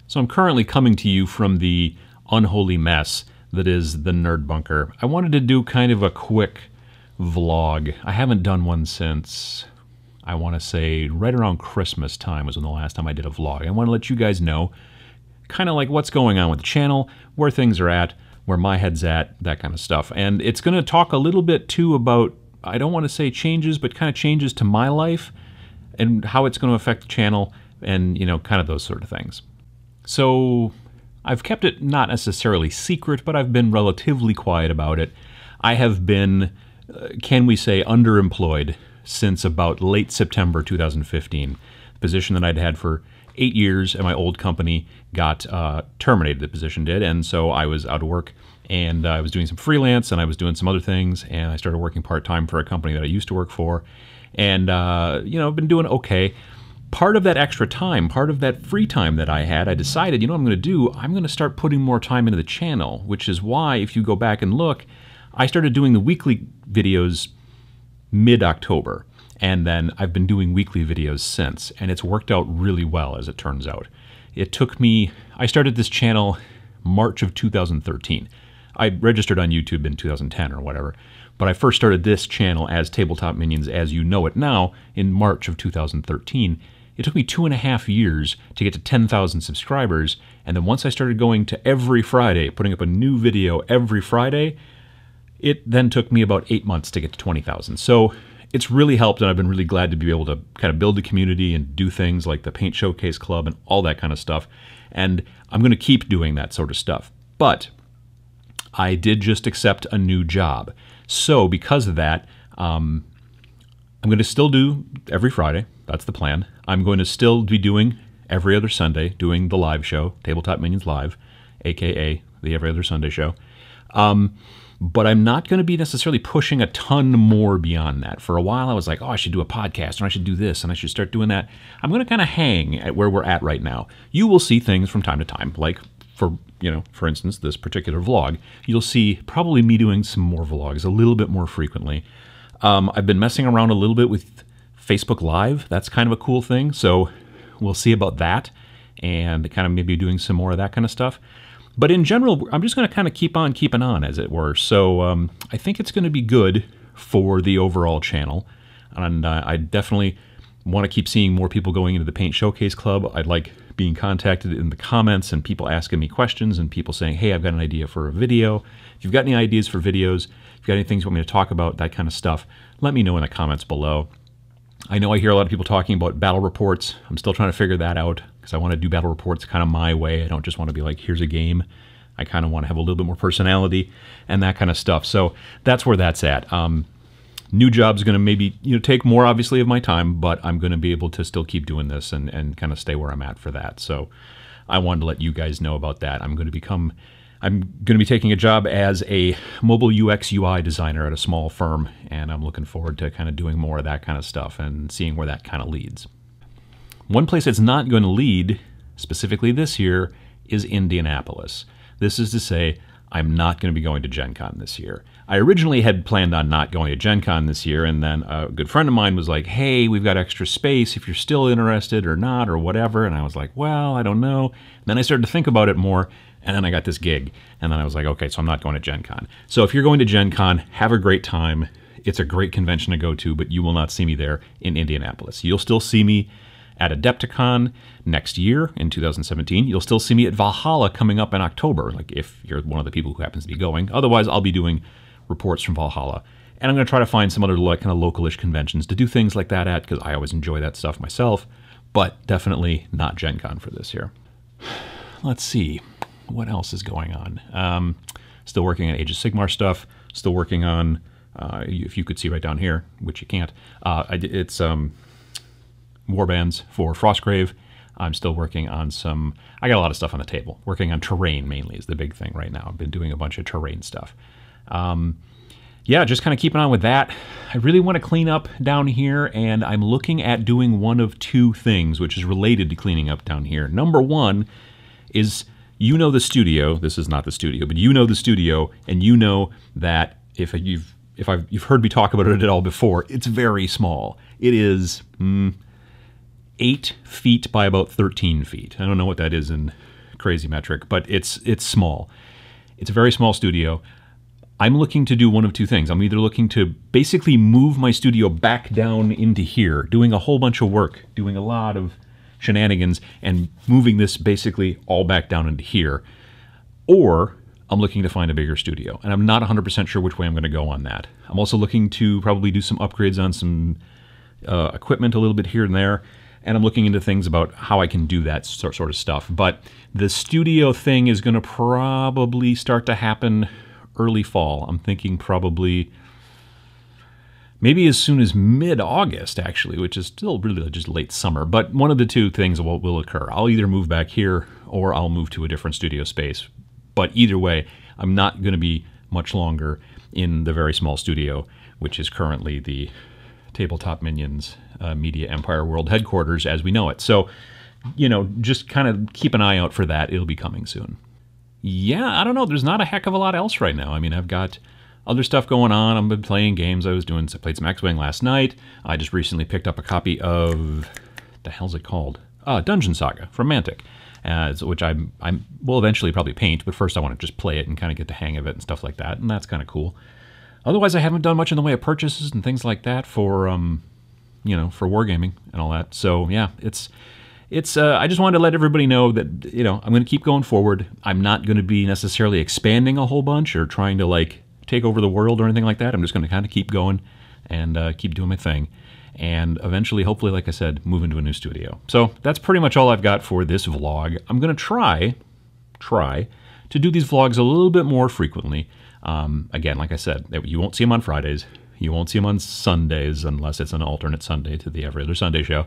So I'm currently coming to you from the unholy mess that is the Nerd Bunker. I wanted to do kind of a quick vlog. I haven't done one since, I want to say, right around Christmas time was when the last time I did a vlog. I want to let you guys know kind of like what's going on with the channel, where things are at, where my head's at, that kind of stuff. And it's going to talk a little bit too about, I don't want to say changes, but kind of changes to my life and how it's going to affect the channel and, you know, kind of those sort of things. So I've kept it not necessarily secret, but I've been relatively quiet about it. I have been, can we say, underemployed since about late September 2015. The position that I'd had for 8 years at my old company got terminated, the position did, and so I was out of work, and I was doing some freelance, and I was doing some other things, and I started working part-time for a company that I used to work for, and, you know, I've been doing okay. Part of that extra time, part of that free time that I had, I decided, you know what I'm going to do? I'm going to start putting more time into the channel, which is why, if you go back and look, I started doing the weekly videos mid-October, and then I've been doing weekly videos since, and it's worked out really well, as it turns out. It took me, I started this channel March of 2013. I registered on YouTube in 2010 or whatever, but I first started this channel as Tabletop Minions as you know it now in March of 2013. It took me 2.5 years to get to 10,000 subscribers, and then once I started going to every Friday, putting up a new video every Friday, it then took me about 8 months to get to 20,000. So it's really helped, and I've been really glad to be able to kind of build a community and do things like the Paint Showcase Club and all that kind of stuff. And I'm going to keep doing that sort of stuff. But I did just accept a new job. So because of that, I'm going to still do every Friday. That's the plan. I'm going to still be doing every other Sunday, doing the live show, Tabletop Minions Live, aka the Every Other Sunday show. But I'm not going to be necessarily pushing a ton more beyond that. For a while, I was like, oh, I should do a podcast, and I should do this, and I should start doing that. I'm going to kind of hang at where we're at right now. You will see things from time to time, like for, you know, for instance, this particular vlog. You'll see probably me doing some more vlogs a little bit more frequently. I've been messing around a little bit with Facebook Live. That's kind of a cool thing, so we'll see about that, and kind of maybe doing some more of that kind of stuff. But in general, I'm just going to kind of keep on keeping on, as it were. So I think it's going to be good for the overall channel. And I definitely want to keep seeing more people going into the Paint Showcase Club. I'd like being contacted in the comments and people asking me questions and people saying, hey, I've got an idea for a video. If you've got any ideas for videos, if you've got any things you want me to talk about, that kind of stuff, let me know in the comments below. I know I hear a lot of people talking about battle reports. I'm still trying to figure that out because I want to do battle reports kind of my way. I don't just want to be like, here's a game. I kind of want to have a little bit more personality and that kind of stuff. So that's where that's at. New job's going to maybe, you know, take more obviously of my time, but I'm going to be able to still keep doing this and kind of stay where I'm at for that. So I wanted to let you guys know about that. I'm going to be taking a job as a mobile UX UI designer at a small firm, and I'm looking forward to kind of doing more of that kind of stuff and seeing where that kind of leads. One place that's not going to lead, specifically this year, is Indianapolis. This is to say, I'm not going to be going to Gen Con this year. I originally had planned on not going to Gen Con this year, and then a good friend of mine was like, hey, we've got extra space if you're still interested or not or whatever, and I was like, well, I don't know. And then I started to think about it more, and then I got this gig, and then I was like, okay, so I'm not going to Gen Con. So if you're going to Gen Con, have a great time. It's a great convention to go to, but you will not see me there in Indianapolis. You'll still see me at Adepticon next year in 2017. You'll still see me at Valhalla coming up in October, like if you're one of the people who happens to be going. Otherwise, I'll be doing reports from Valhalla. And I'm going to try to find some other kind of localish conventions to do things like that at, because I always enjoy that stuff myself, but definitely not Gen Con for this year. Let's see. What else is going on? Still working on Age of Sigmar stuff. Still working on, if you could see right down here, which you can't, it's warbands for Frostgrave. I'm still working on some, I got a lot of stuff on the table. Working on terrain mainly is the big thing right now. I've been doing a bunch of terrain stuff. Yeah, just kind of keeping on with that. I really want to clean up down here, and I'm looking at doing one of two things, which is related to cleaning up down here. Number one is, you know the studio, this is not the studio, but you know the studio, and you know that if you've heard me talk about it at all before, it's very small. It is 8 feet by about 13 feet. I don't know what that is in crazy metric, but it's small. It's a very small studio. I'm looking to do one of two things. I'm either looking to basically move my studio back down into here, doing a whole bunch of work, doing a lot of shenanigans, and moving this basically all back down into here, or I'm looking to find a bigger studio. And I'm not 100% sure which way I'm going to go on that. I'm also looking to probably do some upgrades on some equipment a little bit here and there, and I'm looking into things about how I can do that sort of stuff. But the studio thing is going to probably start to happen early fall. I'm thinking probably maybe as soon as mid-August, actually, which is still really just late summer. But one of the two things will occur. I'll either move back here or I'll move to a different studio space. But either way, I'm not going to be much longer in the very small studio, which is currently the Tabletop Minions Media Empire World headquarters as we know it. So, you know, just kind of keep an eye out for that. It'll be coming soon. Yeah, I don't know. There's not a heck of a lot else right now. I mean, I've got other stuff going on. I've been playing games. I played some X-Wing last night. I just recently picked up a copy of, the hell's it called? Dungeon Saga from Mantic, which I will eventually probably paint, but first I want to just play it and kind of get the hang of it and stuff like that, and that's kind of cool. Otherwise, I haven't done much in the way of purchases and things like that for, you know, for wargaming and all that. So yeah, it's I just wanted to let everybody know that, you know, I'm going to keep going forward. I'm not going to be necessarily expanding a whole bunch or trying to like take over the world or anything like that. I'm just going to kind of keep going and keep doing my thing. And eventually, hopefully, like I said, move into a new studio. So that's pretty much all I've got for this vlog. I'm going to try to do these vlogs a little bit more frequently. Again, like I said, you won't see them on Fridays. You won't see them on Sundays unless it's an alternate Sunday to the Every Other Sunday show.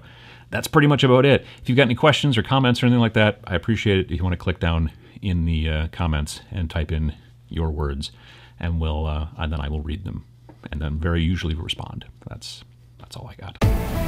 That's pretty much about it. If you've got any questions or comments or anything like that, I appreciate it if you want to click down in the comments and type in your words, and then I will read them, and then very usually respond. That's all I got.